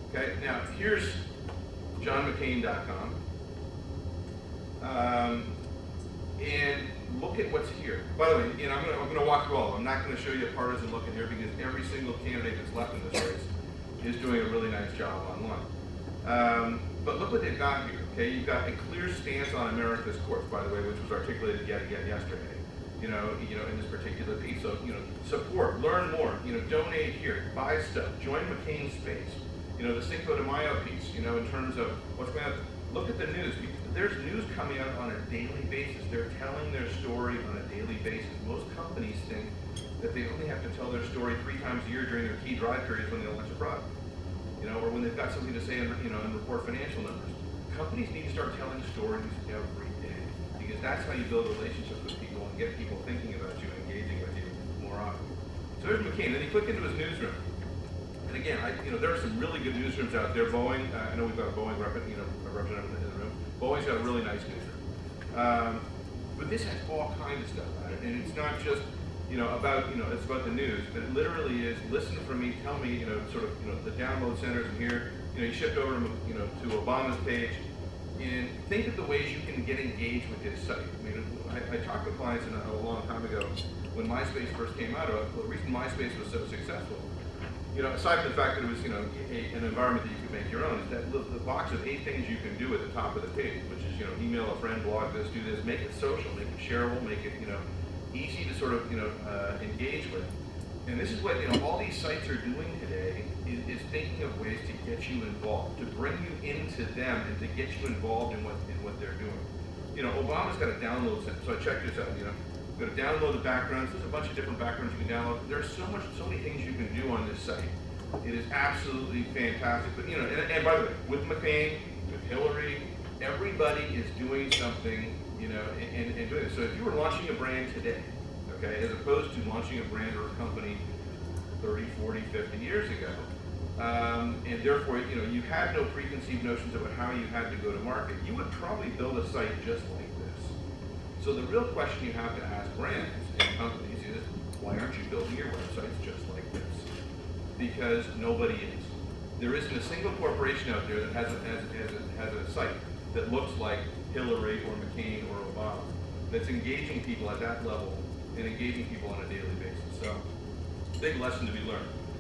Okay, now here's johnmccain.com. And look at what's here. By the way, I'm going to walk through all of them. I'm not going to show you a partisan look in here because every single candidate that's left in this race is doing a really nice job online. But look what they've got here. Okay, you've got a clear stance on America's courts, by the way, which was articulated yet again yesterday. In this particular piece. So, support, learn more. Donate here, buy stuff, join McCain Space. The Cinco de Mayo piece. In terms of what's going on. Look at the news. There's news coming out on a daily basis. They're telling their story on a daily basis. Most companies think that they only have to tell their story 3 times a year during their key drive periods when they launch a product. Or when they've got something to say and report financial numbers. Companies need to start telling stories every day because that's how you build relationships with people and get people thinking about you and engaging with you more often. So there's McCain. Then you click into his newsroom. And again, there are some really good newsrooms out there. Boeing, I know we've got a Boeing representative in the room. Boeing's got a really nice newsroom. But this has all kinds of stuff on it. And it's not just, about, it's about the news, but it literally is listen for me, tell me, the download centers in here. You shift over to Obama's page and think of the ways you can get engaged with his site. I talked with clients a long time ago when MySpace first came out. The reason MySpace was so successful, aside from the fact that it was, an environment that you could make your own, is that the box of 8 things you can do at the top of the page, which is, email a friend, blog this, do this, make it social, make it shareable, make it, easy to sort of, engage with. And this is what, all these sites are doing today is thinking of ways to get you involved, to bring you into them and to get you involved in what they're doing. Obama's got a download center, so I checked this out, you've got to download the backgrounds. There's a bunch of different backgrounds you can download. There's so many things you can do on this site. It is absolutely fantastic. But, and by the way, with McCain, with Hillary, everybody is doing something, and doing it. So if you were launching a brand today, okay, as opposed to launching a brand or a company 30, 40, 50 years ago, and therefore, you had no preconceived notions about how you had to go to market, you would probably build a site just like this. So the real question you have to ask brands and companies is, why aren't you building your websites just like this? Because nobody is. There isn't a single corporation out there that has a site that looks like Hillary or McCain or Obama, that's engaging people at that level and engaging people on a daily basis. So, big lesson to be learned.